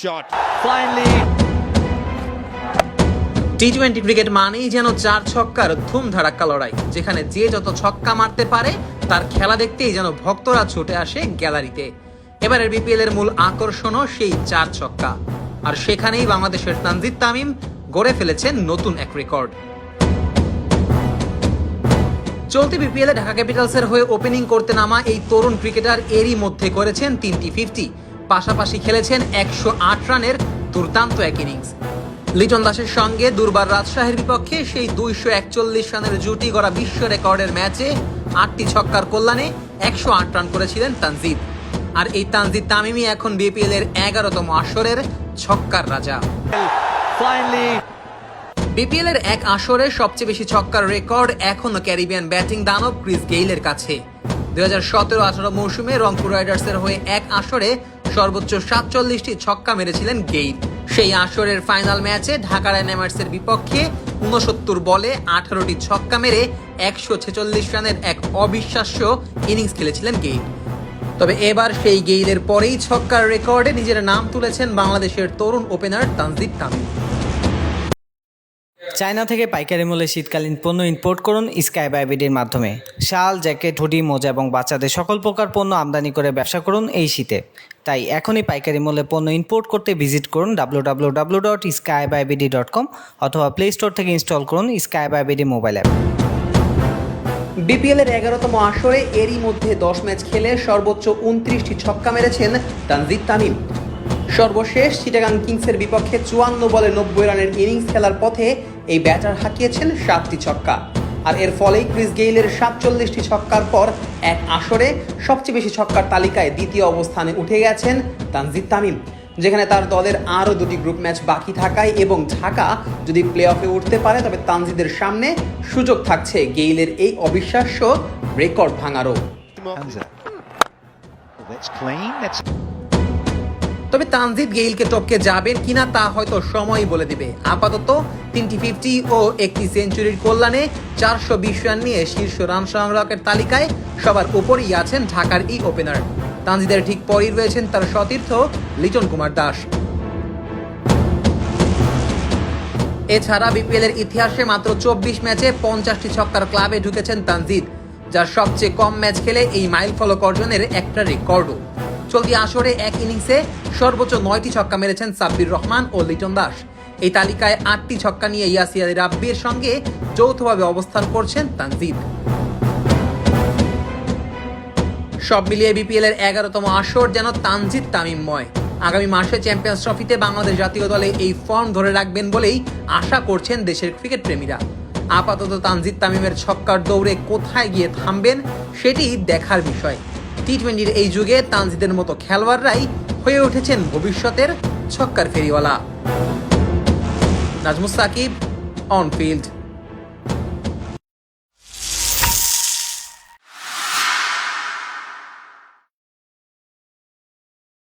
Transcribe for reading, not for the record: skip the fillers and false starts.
shot. Finally, টি-20 cricket মানেই যেন চার ছক্কার ধুমধাড়াক্কা লড়াই, যেখানে যে যত ছক্কা মারতে পারে তার খেলা দেখতেই যেন ভক্তরা ছুটে আসে গ্যালারিতে। এবারের বিপিএল এর মূল আকর্ষণও সেই চার ছক্কা, আর সেখানেই বাংলাদেশের তানজিদ তামিম গড়ে ফেলেছেন নতুন এক রেকর্ড। চলতি বিপিএল এ ঢাকা ক্যাপিটালসের হয়ে ওপেনিং করতে নামা এই তরুণ ক্রিকেটার এরই মধ্যে করেছেন 3টি 50, পাশাপাশি খেলেছেন 108 রানের দুর্দান্ত এক ইনিংস। লিটন দাসের সঙ্গে দুর্বার রাজশাহীর বিপক্ষে সেই 241 রানের জুটি গড়া বিশ্ব রেকর্ডের ম্যাচে 8টি ছক্কার কল্যাণে 108 রান করেছিলেন তানজিদ। আর এই তানজিদ তামিমই এখন বিপিএল এর 11তম আসরের ছক্কার রাজা। finally, বিপিএল এর এক আসরে সবচেয়ে বেশি ছক্কার রেকর্ড এখনো ক্যারিবিয়ান ব্যাটিং দানব ক্রিস গেইলের কাছে। 2017-18 মৌসুমে রংপুর রাইডার্সের হয়ে এক আসরে সর্বোচ্চ 47টি ছক্কা মেরেছিলেন গেইল। সেই আসরের ফাইনাল ম্যাচে ঢাকা ডায়নামাইটসের বিপক্ষে 69 বলে 18টি ছক্কা মেরে 146 রানের এক অবিশ্বাস্য ইনিংস খেলেছিলেন গেইল। তবে এবার সেই গেইলের পরেই ছক্কার রেকর্ডে নিজের নাম তুলেছেন বাংলাদেশের তরুণ ওপেনার তানজিদ তামিম। চায়না থেকে পাইকারি মূল্যে শীতকালীন পণ্য ইম্পোর্ট করুন স্কাই বাই বিডির মাধ্যমে। শাল, জ্যাকেট, হুডি, মোজা এবং বাচ্চাদের সকল প্রকার পণ্য আমদানি করে ব্যবসা করুন এই শীতে। তাই এখনই পাইকারি মূল্যে পণ্য ইম্পোর্ট করতে ভিজিট করুন www.skybybd.com অথবা প্লে স্টোর থেকে ইনস্টল করুন sky by BD mobile app. BPL এর 11তম আসরে এরই মধ্যে 10 ম্যাচ খেলে সর্বোচ্চ 29টি ছক্কা মেরেছেন তানজিদ তামিম। সর্বশেষ চিটাগাং কিংসের বিপক্ষে 54 বলে 90 রানের ইনিংস খেলার পথে এই ব্যাটার হাঁকিয়েছেন 7টি ছক্কা। আর এর ফলেই ক্রিস গেইলের 47টি ছক্কার পর এক আসরে সবচেয়ে বেশি ছক্কার তালিকায় দ্বিতীয় অবস্থানে উঠে গেছেন তানজিদ তামিম, যেখানে তার দলের আরও 2টি গ্রুপ ম্যাচ বাকি থাকায় এবং ঢাকা যদি প্লে অফে উঠতে পারে তবে তানজিদের সামনে সুযোগ থাকছে গেইলের এই অবিশ্বাস্য record ভাঙারও। Hamza. Well, that's clean. That's তবে তানজিদ গেইলকে টপকে যাবেন কিনা তা হয়তো সময়ই বলে দিবে। আপাতত 3টি 50 ও 1টি সেঞ্চুরির কল্যাণে 420 রান নিয়ে শীর্ষ রান সংগ্রাহকের তালিকায় সবার উপরেই আছেন ঢাকার এই ওপেনার। তানজিদের ঠিক পরেই রয়েছেন তার সতীর্থ লিটন কুমার দাস। এছাড়া বিপিএল এর ইতিহাসে মাত্র 24 ম্যাচে 50টি ছক্কার ক্লাবে ঢুকেছেন তানজিদ, যার সবচেয়ে কম ম্যাচ খেলে এই মাইল ফলক অর্জনের একটা রেকর্ডও। চলতি আসরে এক ইনিংসে সর্বোচ্চ 9টি ছক্কা মেরেছেন সাব্বির রহমান ও লিটন দাস। এই তালিকায় 8টি ছক্কা নিয়ে ইয়াসির আলী রাব্বির সঙ্গে যৌথভাবে অবস্থান করছেন তানজিদ। সব মিলিয়ে বিপিএল এর 11তম আসর যেন তানজিদ তামিমময়। আগামী মাসে চ্যাম্পিয়ন্স ট্রফিতে বাংলাদেশ জাতীয় দলে এই ফর্ম ধরে রাখবেন বলেই আশা করছেন দেশের ক্রিকেট প্রেমীরা। আপাতত তানজিদ তামিমের ছক্কার দৌড়ে কোথায় গিয়ে থামবেন সেটি দেখার বিষয়। টি-20-র এই যুগে তানজিদের মতো খেলোয়াড়রাই হয়ে উঠেছেন ভবিষ্যতের ছক্কার ফেরিওয়ালা। Najmus Sakib, on field.